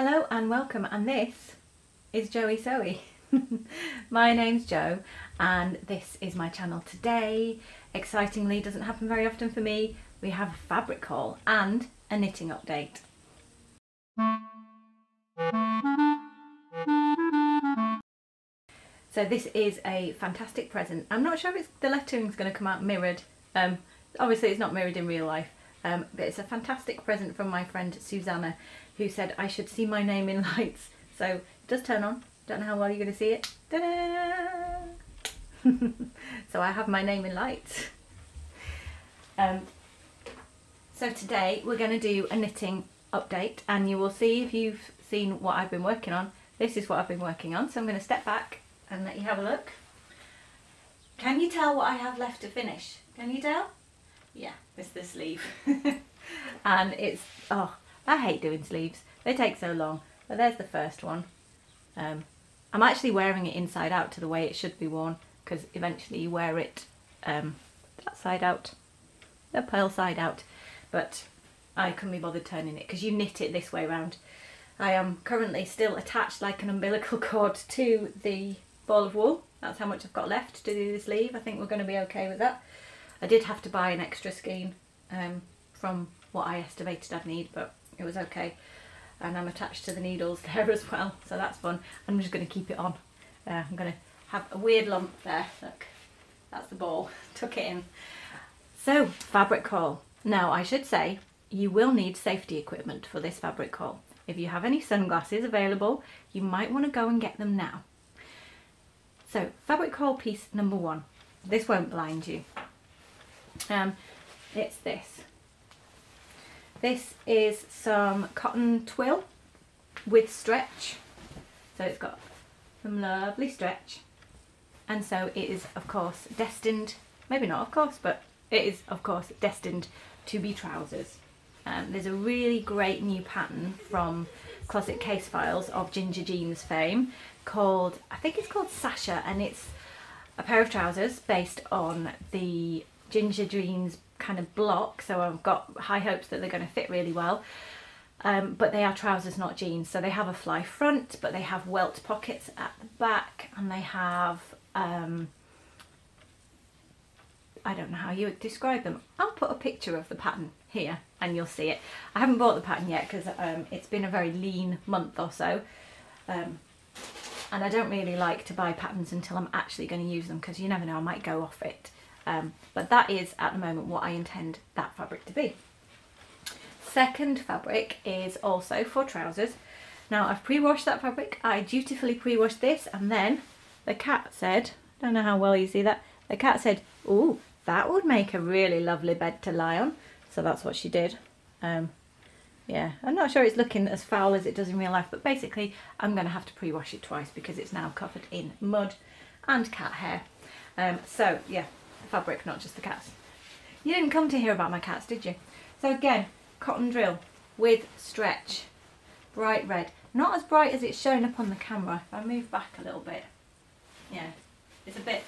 Hello and welcome, and this is Sewy. My name's Jo and this is my channel. Today, excitingly, doesn't happen very often for me, we have a fabric haul and a knitting update. So this is a fantastic present. I'm not sure if the lettering's going to come out mirrored. Obviously it's not mirrored in real life, but it's a fantastic present from my friend Susanna, who said I should see my name in lights. So it does turn on. Don't know how well you're going to see it. Ta-da! So I have my name in lights. So today we're going to do a knitting update, and you will see, if you've seen what I've been working on, this is what I've been working on. So I'm going to step back and let you have a look. Can you tell what I have left to finish? Can you tell? Yeah, it's the sleeve. And it's, oh, I hate doing sleeves. They take so long. But there's the first one. I'm actually wearing it inside out to the way it should be worn, because eventually you wear it that side out, the pearl side out. But I couldn't be bothered turning it because you knit it this way round. I am currently still attached like an umbilical cord to the ball of wool. That's how much I've got left to do the sleeve. I think we're going to be okay with that. I did have to buy an extra skein from what I estimated I'd need, but it was okay. And I'm attached to the needles there as well, so that's fun. I'm just going to keep it on. I'm going to have a weird lump there. Look, that's the ball. Tuck it in. So, fabric haul. Now, I should say you will need safety equipment for this fabric haul. If you have any sunglasses available, you might want to go and get them now. So, fabric haul piece number one. This won't blind you. It's this. This is some cotton twill with stretch. So it's got some lovely stretch. And so it is, of course, destined, maybe not of course, but it is, of course, destined to be trousers. There's a really great new pattern from Closet Case Files of Ginger Jeans fame called, I think it's called Sasha, and it's a pair of trousers based on the Ginger Jeans kind of block, so I've got high hopes that they're going to fit really well. But they are trousers, not jeans, so they have a fly front, but they have welt pockets at the back, and they have I don't know how you would describe them. I'll put a picture of the pattern here and you'll see it. I haven't bought the pattern yet because it's been a very lean month or so, and I don't really like to buy patterns until I'm actually going to use them, because you never know, I might go off it. But that is at the moment what I intend that fabric to be. Second fabric is also for trousers. Now, I've pre-washed that fabric. I dutifully pre-washed this, and then the cat said, I don't know how well you see that, the cat said, ooh, that would make a really lovely bed to lie on. So that's what she did. Yeah, I'm not sure it's looking as foul as it does in real life, but basically I'm going to have to pre-wash it twice because it's now covered in mud and cat hair. So yeah, fabric, not just the cats. You didn't come to hear about my cats, did you? So again, cotton drill with stretch, bright red. Not as bright as it's showing up on the camera. If I move back a little bit, yeah, it's a bit,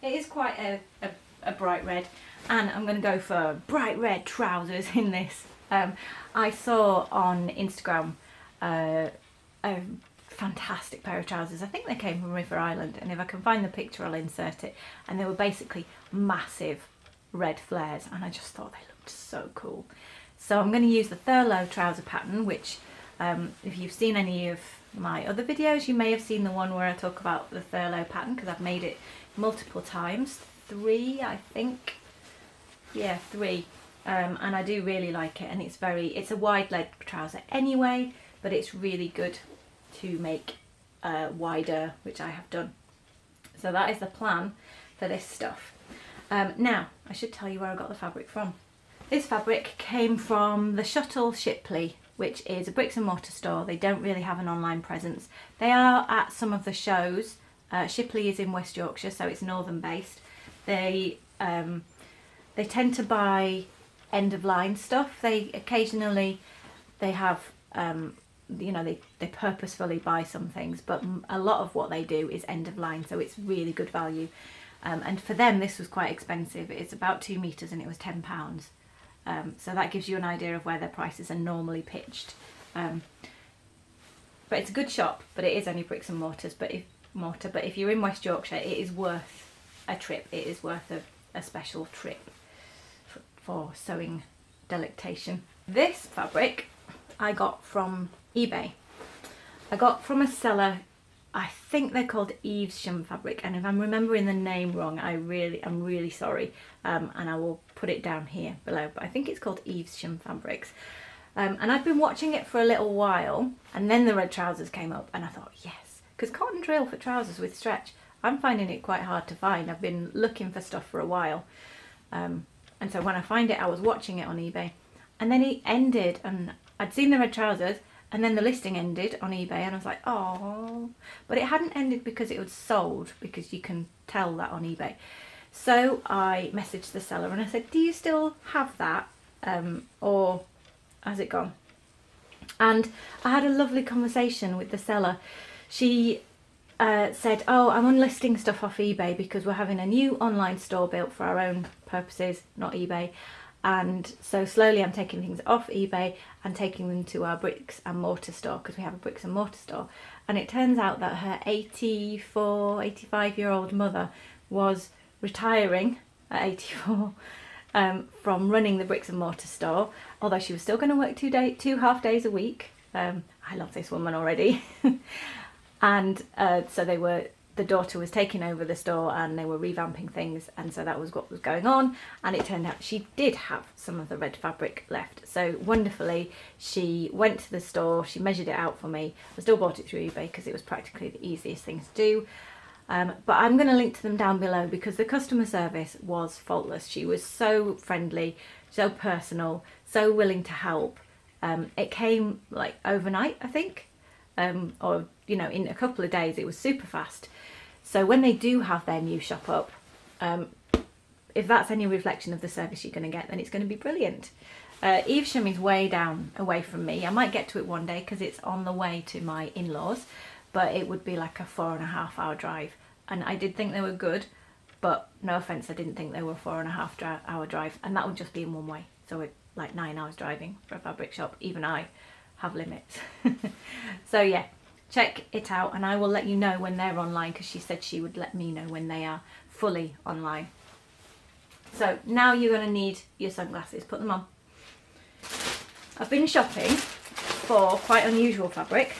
it is quite a bright red, and I'm going to go for bright red trousers in this. I saw on Instagram a fantastic pair of trousers. I think they came from River Island, and if I can find the picture I'll insert it, and they were basically massive red flares, and I just thought they looked so cool. So I'm going to use the Thurlow trouser pattern, which if you've seen any of my other videos, you may have seen the one where I talk about the Thurlow pattern, because I've made it multiple times, 3 I think, yeah, 3, and I do really like it, and it's a wide leg trouser anyway, but it's really good to make wider, which I have done. So that is the plan for this stuff. Now I should tell you where I got the fabric from. This fabric came from the Shuttle Shipley, which is a bricks and mortar store. They don't really have an online presence. They are at some of the shows. Shipley is in West Yorkshire, so it's northern based. They tend to buy end of line stuff. They occasionally have you know, they purposefully buy some things, but a lot of what they do is end of line, so it's really good value. And for them this was quite expensive. It's about 2 meters and it was £10. So that gives you an idea of where their prices are normally pitched. But it's a good shop, but it is only bricks and mortars. But if you're in West Yorkshire, it is worth a trip. It is worth a special trip for sewing delectation. This fabric I got from eBay. I got from a seller, I think they're called Evesham Fabric, and if I'm remembering the name wrong, I'm really sorry, and I will put it down here below, but I think it's called Evesham Fabrics. And I've been watching it for a little while, and then the red trousers came up, and I thought, yes, because cotton drill for trousers with stretch, I'm finding it quite hard to find. I've been looking for stuff for a while, and so when I find it, I was watching it on eBay, and then it ended, and I'd seen the red trousers, and then the listing ended on eBay, and I was like, oh, but it hadn't ended because it was sold, because you can tell that on eBay. So I messaged the seller and I said, do you still have that, or has it gone? And I had a lovely conversation with the seller. She said, oh, I'm unlisting stuff off eBay because we're having a new online store built for our own purposes, not eBay. And so slowly I'm taking things off eBay and taking them to our bricks and mortar store, because we have a bricks and mortar store. And it turns out that her 85-year-old mother was retiring at 84 from running the bricks and mortar store, although she was still going to work 2 half days a week. I love this woman already. And so the daughter was taking over the store and they were revamping things, and so that was what was going on, and it turned out she did have some of the red fabric left. So wonderfully, she went to the store, she measured it out for me. I still bought it through eBay because it was practically the easiest thing to do. But I'm going to link to them down below because the customer service was faultless. She was so friendly, so personal, so willing to help. It came like overnight, I think, or you know, in a couple of days. It was super fast. So when they do have their new shop up, if that's any reflection of the service you're going to get, then it's going to be brilliant. Evesham is way down away from me. I might get to it one day because it's on the way to my in-laws, but it would be like a 4.5 hour drive. And I did think they were good, but no offence, I didn't think they were a 4.5 hour drive, and that would just be in one way. So it's like 9 hours driving for a fabric shop. Even I have limits. So yeah, check it out, and I will let you know when they're online, because she said she would let me know when they are fully online. So now you're going to need your sunglasses. Put them on. I've been shopping for quite unusual fabric.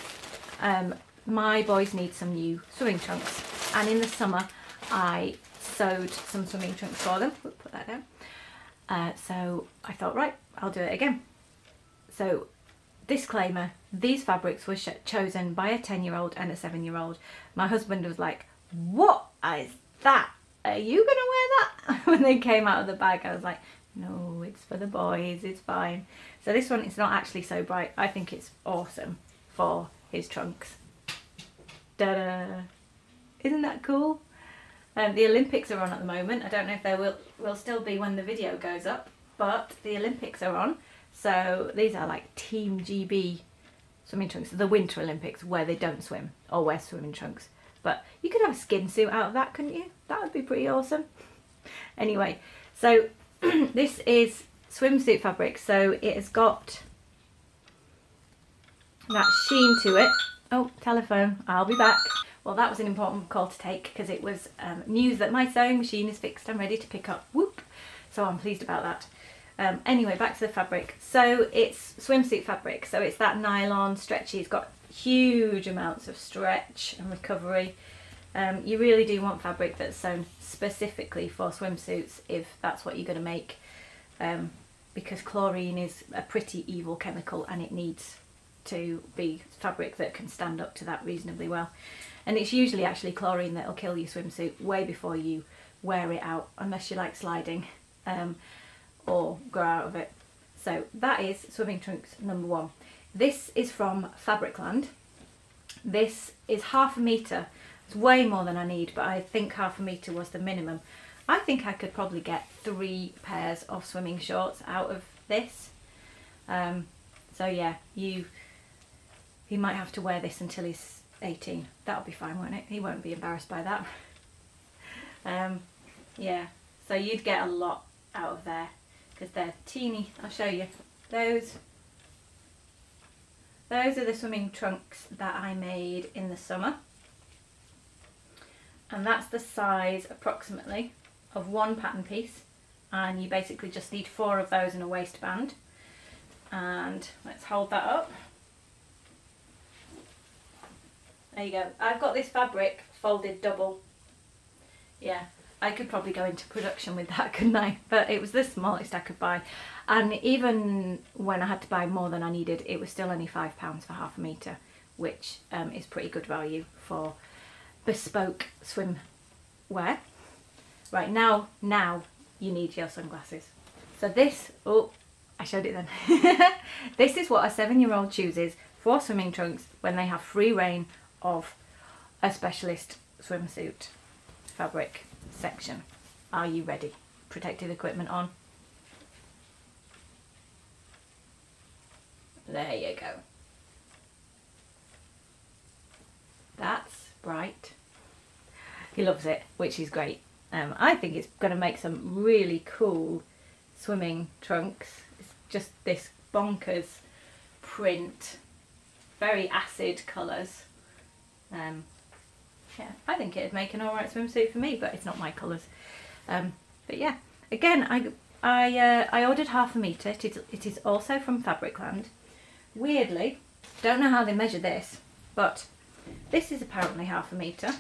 My boys need some new swimming trunks, and in the summer I sewed some swimming trunks for them. Put that down. So I thought, right, I'll do it again. So disclaimer, these fabrics were chosen by a 10-year-old and a 7-year-old. My husband was like, what is that? Are you going to wear that? When they came out of the bag, I was like, no, it's for the boys, it's fine. So this one is not actually so bright. I think it's awesome for his trunks. Da-da! Isn't that cool? The Olympics are on at the moment. I don't know if they will still be when the video goes up, but the Olympics are on. So these are like Team GB swimming trunks, the Winter Olympics, where they don't swim or wear swimming trunks. But you could have a skin suit out of that, couldn't you? That would be pretty awesome. Anyway, so this is swimsuit fabric. So it has got that sheen to it. Oh, telephone, I'll be back. Well, that was an important call to take because it was news that my sewing machine is fixed. I'm ready to pick up. Whoop! So I'm pleased about that. Anyway, back to the fabric. So it's swimsuit fabric, so it's that nylon, stretchy. It's got huge amounts of stretch and recovery. You really do want fabric that's sewn specifically for swimsuits if that's what you're going to make, because chlorine is a pretty evil chemical and it needs to be fabric that can stand up to that reasonably well. And it's usually actually chlorine that'll kill your swimsuit way before you wear it out, unless you like sliding. Or grow out of it. So that is swimming trunks number 1. This is from Fabricland. This is 1/2 metre. It's way more than I need, but I think 1/2 metre was the minimum. I think I could probably get 3 pairs of swimming shorts out of this. So yeah, he might have to wear this until he's 18. That'll be fine, won't it? He won't be embarrassed by that. Yeah, so you'd get a lot out of there. because they're teeny. I'll show you. Those are the swimming trunks that I made in the summer. And that's the size approximately of one pattern piece, and you basically just need 4 of those in a waistband. And let's hold that up. There you go. I've got this fabric folded double. Yeah, I could probably go into production with that, couldn't I? But it was the smallest I could buy, and even when I had to buy more than I needed, it was still only £5 for half a metre, which is pretty good value for bespoke swimwear. Right, now you need your sunglasses. So this, oh, I showed it then. This is what a 7-year-old chooses for swimming trunks when they have free reign of a specialist swimsuit fabric section. Are you ready? Protective equipment on. There you go. That's bright. He loves it, which is great. I think it's going to make some really cool swimming trunks. It's just this bonkers print, very acid colours. Yeah, I think it'd make an alright swimsuit for me, but it's not my colours. But yeah, again, I ordered half a metre. It is also from Fabricland. Weirdly, don't know how they measure this, but this is apparently half a metre,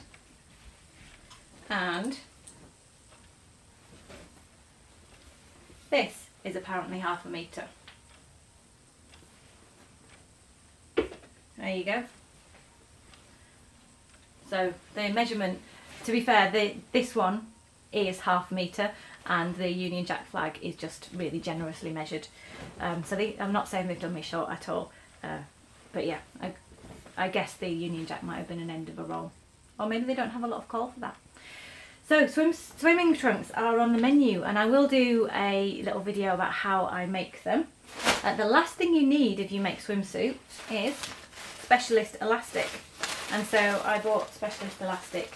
and this is apparently half a metre. There you go. So the measurement, to be fair, this one is half a metre and the Union Jack flag is just really generously measured. So I'm not saying they've done me short at all, but yeah, I guess the Union Jack might have been an end of a roll. Or maybe they don't have a lot of call for that. So swimming trunks are on the menu, and I will do a little video about how I make them. The last thing you need if you make swimsuits is specialist elastic. And so I bought specialist elastic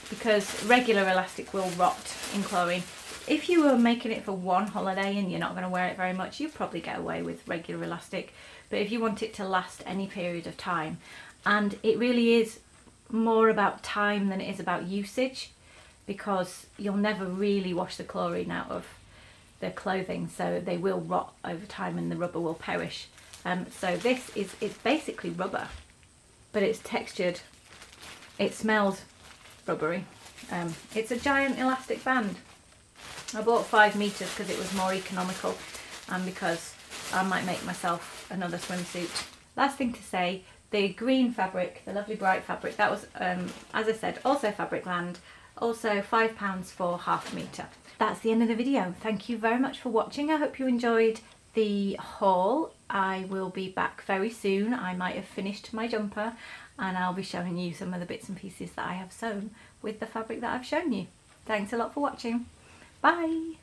because regular elastic will rot in chlorine. If you were making it for one holiday and you're not going to wear it very much, you'd probably get away with regular elastic. But if you want it to last any period of time, and it really is more about time than it is about usage, because you'll never really wash the chlorine out of the clothing, so they will rot over time and the rubber will perish. So this it's basically rubber, but it's textured. It smells rubbery. It's a giant elastic band. I bought 5 metres because it was more economical and because I might make myself another swimsuit. Last thing to say, the green fabric, the lovely bright fabric, that was, as I said, also Fabricland, also £5 for half a metre. That's the end of the video. Thank you very much for watching. I hope you enjoyed the haul. I will be back very soon. I might have finished my jumper and I'll be showing you some of the bits and pieces that I have sewn with the fabric that I've shown you. Thanks a lot for watching. Bye!